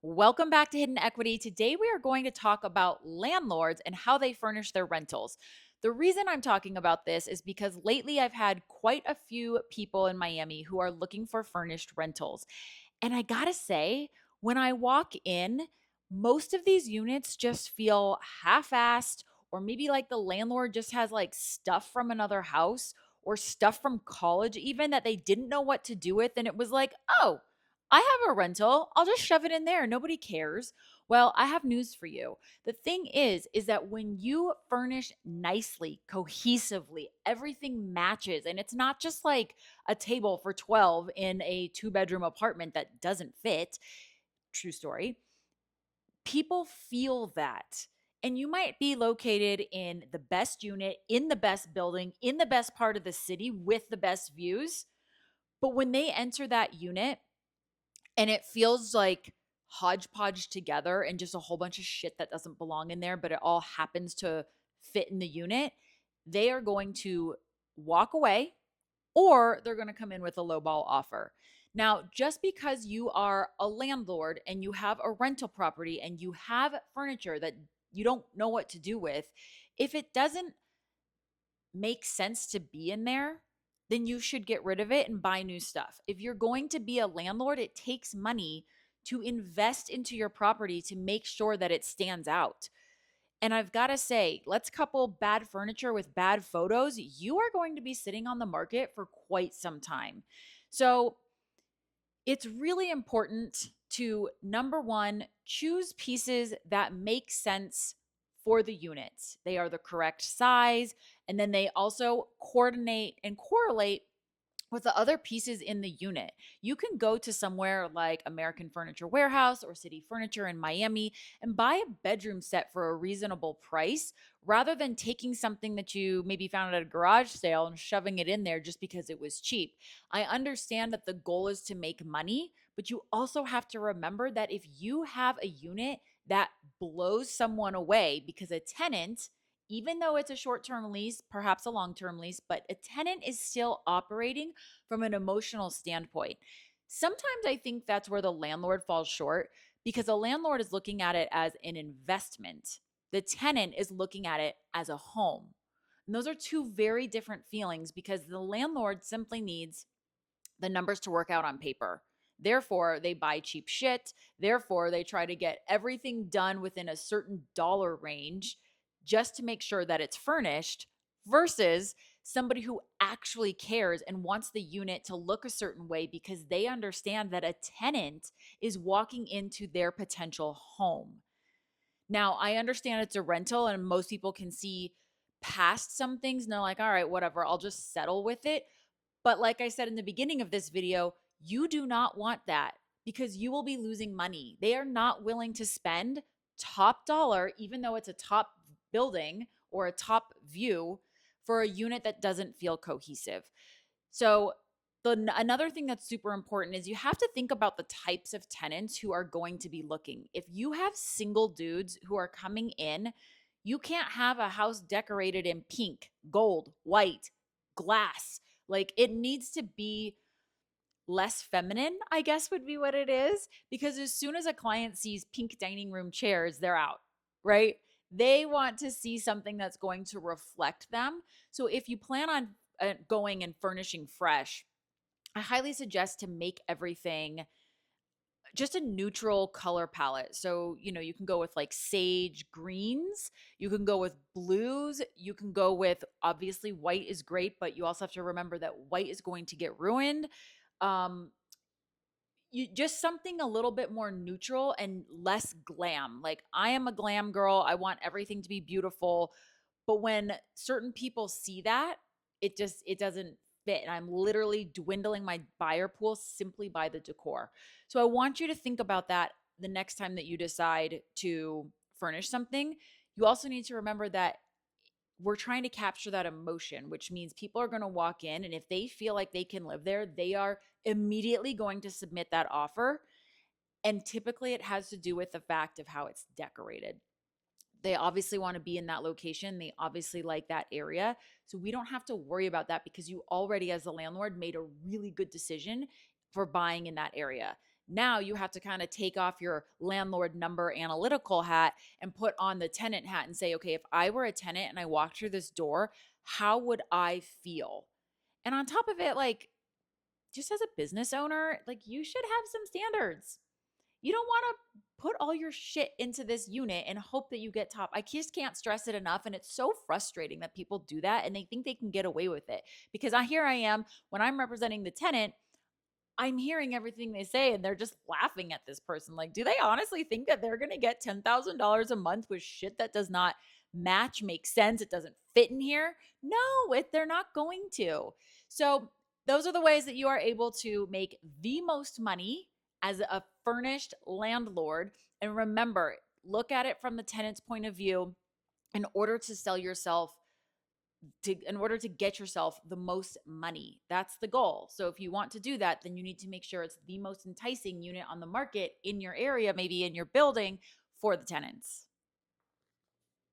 Welcome back to Hidden Equity. Today we are going to talk about landlords and how they furnish their rentals. The reason I'm talking about this is because lately I've had quite a few people in Miami who are looking for furnished rentals. And I gotta say, when I walk in, most of these units just feel half assed, or maybe like the landlord just has like stuff from another house or stuff from college, even that they didn't know what to do with. And it was like, oh, I have a rental. I'll just shove it in there. Nobody cares. Well, I have news for you. The thing is that when you furnish nicely, cohesively, everything matches. And it's not just like a table for 12 in a two-bedroom apartment that doesn't fit. True story. People feel that. And you might be located in the best unit, in the best building, in the best part of the city with the best views. But when they enter that unit, and it feels like hodgepodge together and just a whole bunch of shit that doesn't belong in there, but it all happens to fit in the unit, they are going to walk away or they're going to come in with a lowball offer. Now, just because you are a landlord and you have a rental property and you have furniture that you don't know what to do with, if it doesn't make sense to be in there, then you should get rid of it and buy new stuff. If you're going to be a landlord, it takes money to invest into your property to make sure that it stands out. And I've got to say, let's couple bad furniture with bad photos. You are going to be sitting on the market for quite some time. So it's really important to number one, choose pieces that make sense for the units. They are the correct size, and then they also coordinate and correlate with the other pieces in the unit. You can go to somewhere like American Furniture Warehouse or City Furniture in Miami and buy a bedroom set for a reasonable price rather than taking something that you maybe found at a garage sale and shoving it in there just because it was cheap. I understand that the goal is to make money, but you also have to remember that if you have a unit that blows someone away because a tenant, even though it's a short term lease, perhaps a long term lease, but a tenant is still operating from an emotional standpoint. Sometimes I think that's where the landlord falls short because a landlord is looking at it as an investment. The tenant is looking at it as a home. And those are two very different feelings because the landlord simply needs the numbers to work out on paper. Therefore, they buy cheap shit. Therefore, they try to get everything done within a certain dollar range just to make sure that it's furnished versus somebody who actually cares and wants the unit to look a certain way because they understand that a tenant is walking into their potential home. Now, I understand it's a rental and most people can see past some things and they're like, all right, whatever, I'll just settle with it. But like I said in the beginning of this video, you do not want that because you will be losing money. They are not willing to spend top dollar, even though it's a top building or a top view, for a unit that doesn't feel cohesive. So, another thing that's super important is you have to think about the types of tenants who are going to be looking. If you have single dudes who are coming in, you can't have a house decorated in pink, gold, white, glass. Like it needs to be less feminine, I guess would be what it is. Because as soon as a client sees pink dining room chairs, they're out, right? They want to see something that's going to reflect them. So if you plan on going and furnishing fresh, I highly suggest to make everything just a neutral color palette. So, you can go with like sage greens, you can go with blues, you can go with obviously white is great, but you also have to remember that white is going to get ruined. Um you just something a little bit more neutral and less glam. Like I am a glam girl. I want everything to be beautiful, but when certain people see that, it doesn't fit. And I'm literally dwindling my buyer pool simply by the decor. So I want you to think about that the next time that you decide to furnish something. You also need to remember that we're trying to capture that emotion, which means people are going to walk in and if they feel like they can live there, they are immediately going to submit that offer. And typically it has to do with the fact of how it's decorated. They obviously want to be in that location. They obviously like that area. So we don't have to worry about that because you already, as a landlord, made a really good decision for buying in that area. Now you have to kind of take off your landlord number analytical hat and put on the tenant hat and say, okay, if I were a tenant and I walked through this door, how would I feel? And on top of it, like, just as a business owner, like, you should have some standards. You don't want to put all your shit into this unit and hope that you get top. I just can't stress it enough. And it's so frustrating that people do that and they think they can get away with it. Because here I am, when I'm representing the tenant, I'm hearing everything they say and they're just laughing at this person. Like, do they honestly think that they're going to get $10,000 a month with shit that does not match, make sense? It doesn't fit in here? No, they're not going to. So, those are the ways that you are able to make the most money as a furnished landlord. And remember, look at it from the tenant's point of view. In order to sell yourself, in order to get yourself the most money. That's the goal. So if you want to do that, then you need to make sure it's the most enticing unit on the market in your area, maybe in your building, for the tenants.